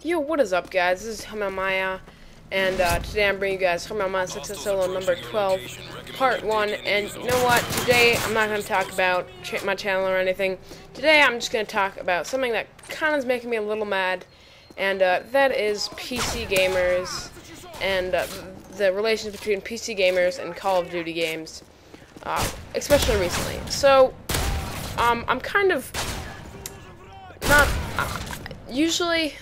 Yo, what is up, guys? This is Homiealmaya, and today I'm bringing you guys Homiealmaya Success Solo number 12, part 1. And you know what? Today I'm not going to talk about my channel or anything. Today I'm just going to talk about something that kind of is making me a little mad, and that is PC gamers and the relations between PC gamers and Call of Duty games, especially recently. So, I'm kind of not. Usually,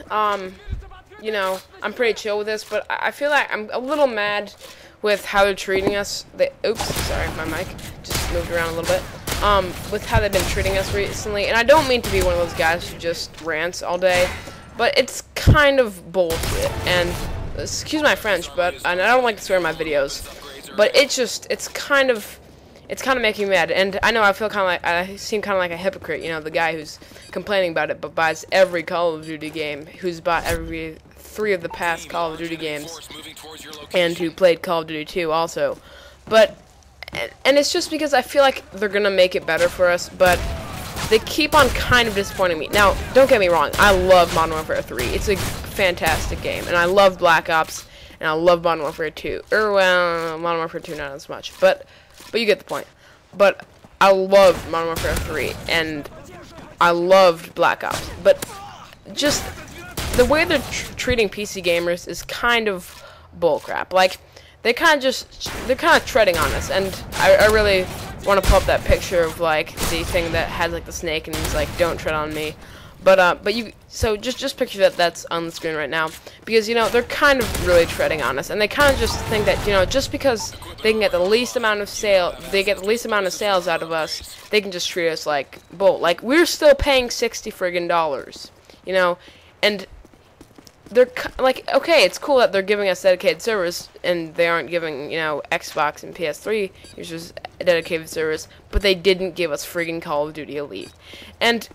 you know, I'm pretty chill with this, but I feel like I'm a little mad with how they're treating us. Oops, sorry, my mic just moved around a little bit. With how they've been treating us recently, and I don't mean to be one of those guys who just rants all day, but it's kind of bullshit, and excuse my French, but and I don't like to swear in my videos, but it's kind of making me mad. And I know I seem kind of like a hypocrite, you know, the guy who's complaining about it but buys every Call of Duty game, who's bought every 3 of the past Call of Duty games, and who played Call of Duty 2 also. But and it's just because I feel like they're gonna make it better for us, but they keep on kind of disappointing me. Now, don't get me wrong, I love Modern Warfare 3. It's a fantastic game, and I love Black Ops, and I love Modern Warfare 2. Well, Modern Warfare 2 not as much, but you get the point. But I love Modern Warfare 3, and I loved Black Ops. But just the way they're treating PC gamers is kind of bullcrap. Like, they're kind of treading on us. And I really want to pull up that picture of, like, the thing that has, like, the snake, and he's like, "Don't tread on me." But you, so just picture that's on the screen right now, because, you know, they're kind of really treading on us, and they kind of just think that, you know, just because they can get the least amount of sales out of us, they can just treat us like bull. Like, we're still paying $60 friggin', you know, and they're like, okay, it's cool that they're giving us dedicated servers, and they aren't giving, you know, Xbox and PS3 users a dedicated service, but they didn't give us friggin' Call of Duty Elite, and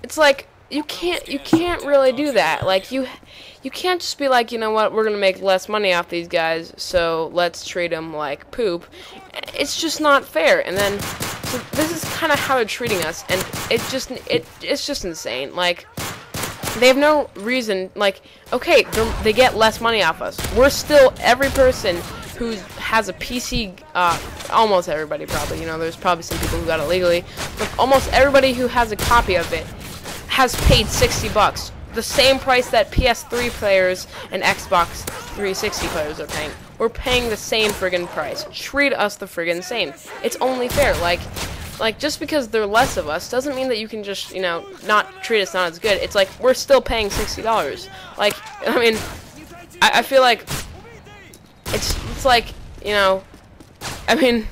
it's like, you can't really do that. Like, you can't just be like, you know what, we're gonna make less money off these guys, so let's treat them like poop. It's just not fair. And then, so this is kind of how they're treating us, and it's just insane. Like, they have no reason. Like, okay, they get less money off us. We're still, every person who has a PC, almost everybody probably, you know, there's probably some people who got it legally, but almost everybody who has a copy of it has paid $60, the same price that PS3 players and Xbox 360 players are paying. We're paying the same friggin' price. Treat us the friggin' same. It's only fair. Like just because they're less of us doesn't mean that you can just, you know, not treat us not as good. It's like, we're still paying $60. Like, I mean, I feel like it's like, you know, I mean,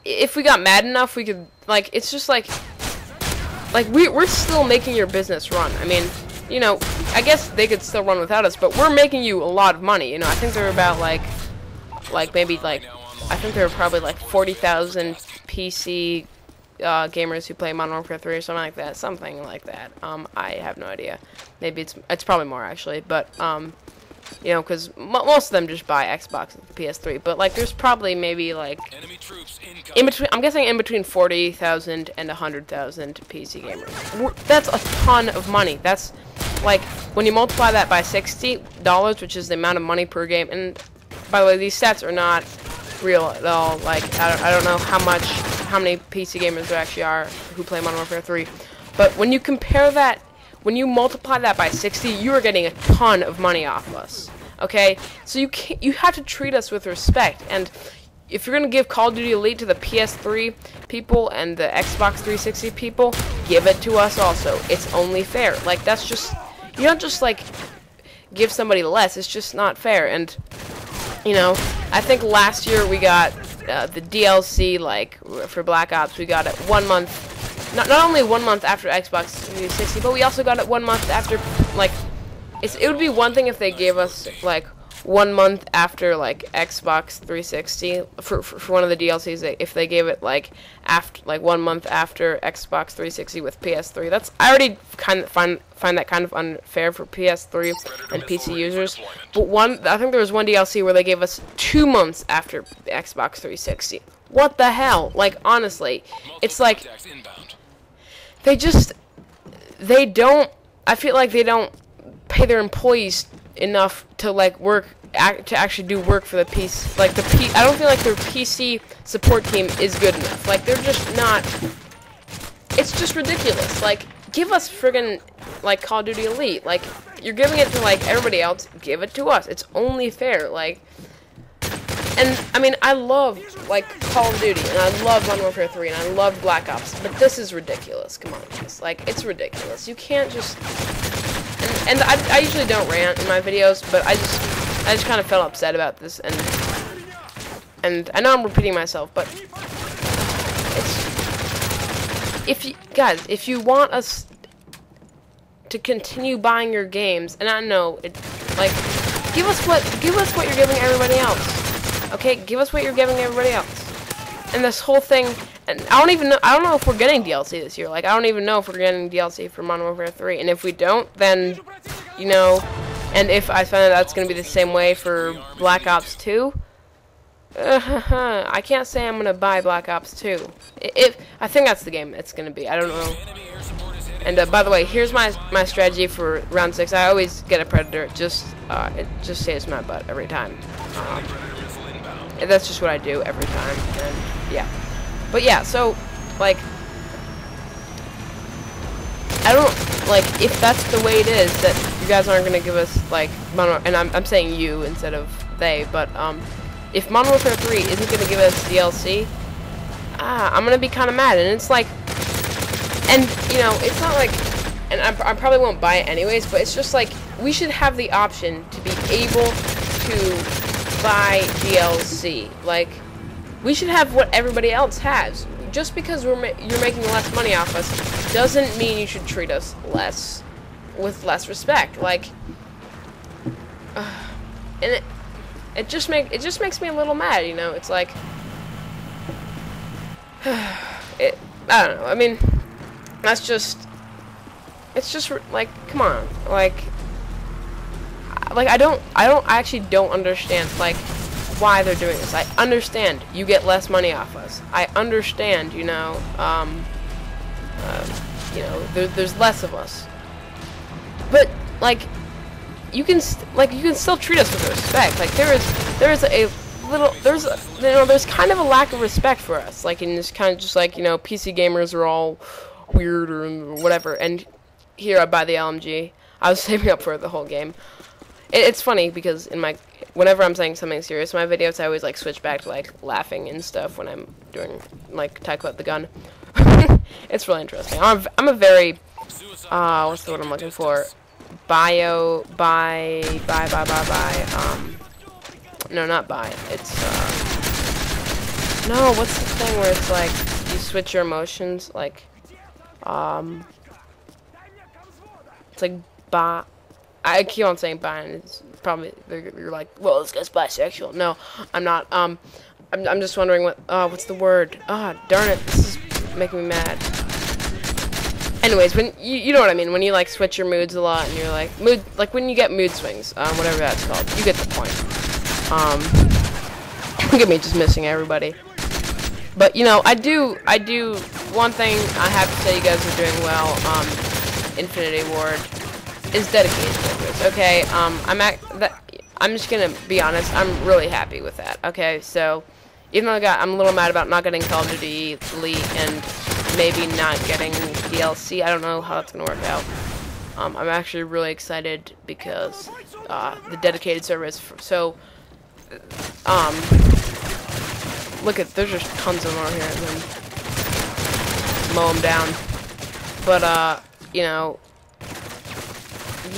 if we got mad enough, we could, like, it's just like we're still making your business run. I mean, you know, I guess they could still run without us, but we're making you a lot of money. You know, I think there were about like maybe like, I think there were probably like 40,000 PC gamers who play Modern Warfare 3 or something like that. I have no idea. Maybe it's probably more actually, but you know, because most of them just buy Xbox and PS3, but like there's probably maybe like in between, I'm guessing in between 40,000 and 100,000 PC gamers. That's a ton of money. That's like, when you multiply that by $60, which is the amount of money per game, and by the way, these stats are not real at all. Like, I don't know how many PC gamers there actually are who play Modern Warfare 3, but when you compare that, when you multiply that by 60, you are getting a ton of money off of us. Okay, so you have to treat us with respect. And if you're gonna give Call of Duty Elite to the PS3 people and the Xbox 360 people, give it to us also. It's only fair. Like, that's just, you don't just like give somebody less. It's just not fair. And you know, I think last year we got the DLC, like, for Black Ops. We got it 1 month. Not only 1 month after Xbox 360, but we also got it 1 month after, like, it would be one thing if they gave us, like, 1 month after, like, Xbox 360, for one of the DLCs, if they gave it, like, after, like, 1 month after Xbox 360 with PS3. That's, I already kind of find that kind of unfair for PS3 and PC users, but I think there was one DLC where they gave us 2 months after Xbox 360. What the hell? Like, honestly, it's like, they don't, I feel like they don't pay their employees enough to like to actually do work for the PC. Like I don't feel like their PC support team is good enough. Like they're just not. It's just ridiculous. Like give us friggin' like Call of Duty Elite. Like you're giving it to like everybody else. Give it to us. It's only fair. Like. And, I mean, I love, like, Call of Duty, and I love Modern Warfare 3, and I love Black Ops, but this is ridiculous. Come on, guys. Like, it's ridiculous. You can't just... And I usually don't rant in my videos, but I just kind of felt upset about this, and I know I'm repeating myself, but guys, if you want us to continue buying your games, and I know, like, give us what you're giving everybody else. Okay, give us what you're giving everybody else. And this whole thing, and I don't know if we're getting DLC this year. Like, I don't even know if we're getting DLC for Modern Warfare 3. And if we don't, then, you know, and if I find that's going to be the same way for Black Ops 2, I can't say I'm going to buy Black Ops 2. I think that's the game it's going to be. I don't know. And, by the way, here's my strategy for round 6. I always get a Predator. It just saves my butt every time. That's just what I do every time, and yeah. But yeah, so, like, I don't, like, if that's the way it is, that you guys aren't going to give us, like, and I'm saying you instead of they, but, if Modern Warfare 3 isn't going to give us DLC, I'm going to be kind of mad, and it's like, and, you know, it's not like, and I probably won't buy it anyways, but it's just like, we should have the option to be able to buy DLC. Like, we should have what everybody else has. Just because you're making less money off us doesn't mean you should treat us with less respect. Like, and it just makes me a little mad. You know, it's like, I don't know. I mean, it's just like, come on, like I actually don't understand, like, why they're doing this. I understand you get less money off us. I understand, you know, there's less of us. But, like, you can still treat us with respect. Like, there's kind of a lack of respect for us. Like, and it's kind of just like, you know, PC gamers are all weird or whatever. And here I buy the LMG. I was saving up for it the whole game. It's funny because whenever I'm saying something serious in my videos, I always like switch back to like laughing and stuff when I'm doing like talk about the gun. It's really interesting. I'm a very what's the word I'm looking for? No, not buy. It's no, what's the thing where it's like you switch your emotions, like it's like buy. I keep on saying bi, and it's probably you're like, well, this guy's bisexual. No, I'm not. I'm just wondering what's the word? Darn it, this is making me mad. Anyways, when you know what I mean, when you like switch your moods a lot, and you're like when you get mood swings, whatever that's called, you get the point. Look at me just missing everybody. But you know, I do. One thing I have to say, you guys are doing well. Infinity Ward is dedicated servers, okay? I'm just gonna be honest, I'm really happy with that, okay? So, even though I'm a little mad about not getting Call of Duty Elite and maybe not getting DLC, I don't know how that's gonna work out. I'm actually really excited because, the dedicated servers, so, look at, there's just tons of them over here, and then mow them down. But, you know,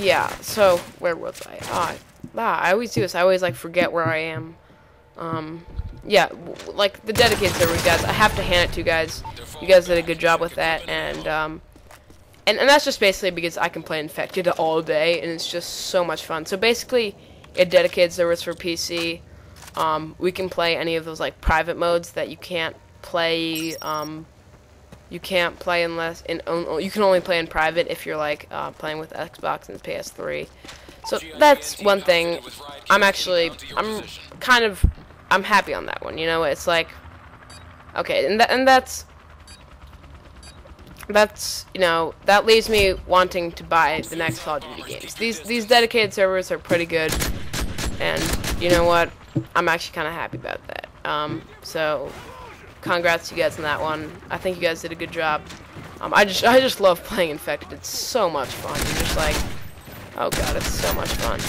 yeah, so, where was I? I always do this. I always, like, forget where I am. Yeah, like, the dedicated servers, guys, I have to hand it to you guys. You guys did a good job with that, and that's just basically because I can play Infected all day, and it's just so much fun. So, basically, a dedicated servers for PC, we can play any of those, like, private modes that you can't play, you can't play unless you can only play in private if you're like playing with Xbox and PS3. So that's one thing. I'm happy on that one. You know, it's like okay, and that's that's, you know, that leaves me wanting to buy the next Call of Duty games. These dedicated servers are pretty good, and you know what? I'm actually kind of happy about that. So congrats to you guys on that one. I think you guys did a good job. I just love playing Infected. It's so much fun. You're just like, oh god, it's so much fun.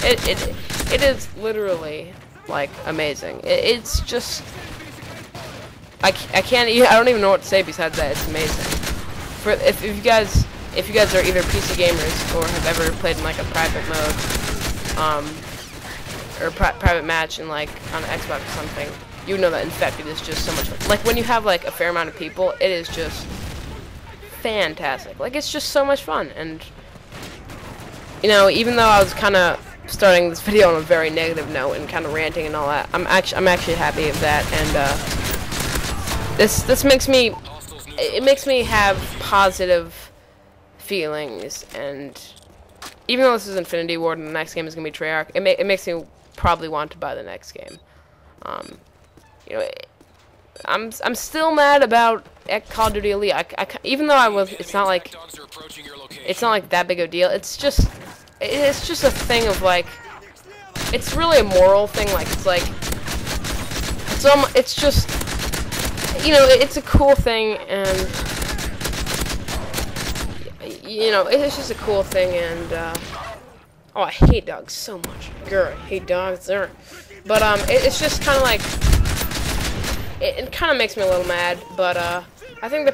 It is literally like amazing. It's just I don't even know what to say besides that. It's amazing. For if you guys are either PC gamers or have ever played in like a private mode, or private match in like on Xbox or something, you know that Infected is just so much fun. Like when you have like a fair amount of people, it is just fantastic. Like it's just so much fun. And you know, even though I was kind of starting this video on a very negative note and kind of ranting and all that, I'm actually happy of that. And this makes me have positive feelings. And even though this is Infinity Ward and the next game is gonna be Treyarch, it makes me probably want to buy the next game. You know, I'm still mad about Call of Duty Elite. Even though it's not like that big of a deal. It's just a thing of like, it's really a moral thing. Like it's just, you know, it's a cool thing, and you know, it's just a cool thing. And oh, I hate dogs so much. Grr, I hate dogs. But it's just kind of like, it kind of makes me a little mad. But I think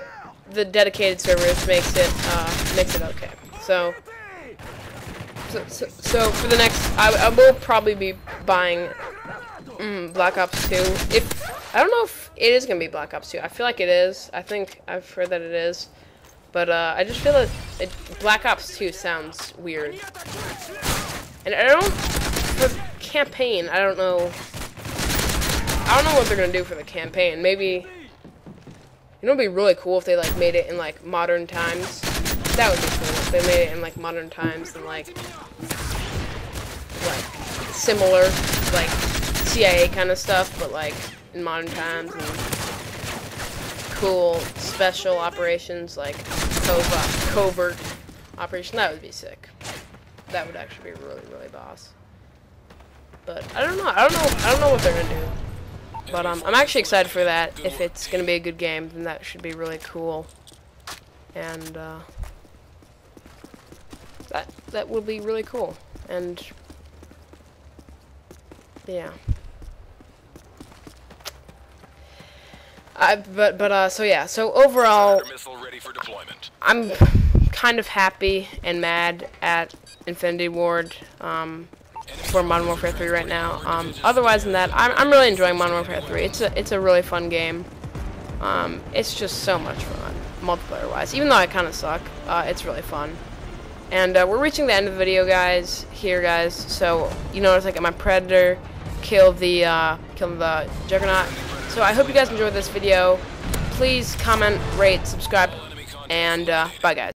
the dedicated servers makes it okay. So for the next, I will probably be buying Black Ops 2. I don't know if it is gonna be Black Ops 2. I feel like it is. I think I've heard that it is. But I just feel that Black Ops 2 sounds weird. And I don't, for campaign, I don't know what they're gonna do for the campaign. Maybe, you know, it'd be really cool if they like made it in like modern times. That would be cool if they made it in like modern times and like similar like CIA kind of stuff, but like in modern times, and cool special operations like covert operation. That would be sick. That would actually be really, really boss. But I don't know what they're gonna do. But I'm actually excited for that. If it's gonna be a good game, then that should be really cool. And that would be really cool. And yeah. So yeah. So overall, I'm kind of happy and mad at Infinity Ward for Modern Warfare 3 right now. Otherwise than that, I'm really enjoying Modern Warfare 3. It's a really fun game. It's just so much fun, multiplayer wise. Even though I kind of suck, it's really fun. And we're reaching the end of the video, guys. So you notice I got my Predator kill the Juggernaut. So I hope you guys enjoyed this video. Please comment, rate, subscribe, and bye, guys.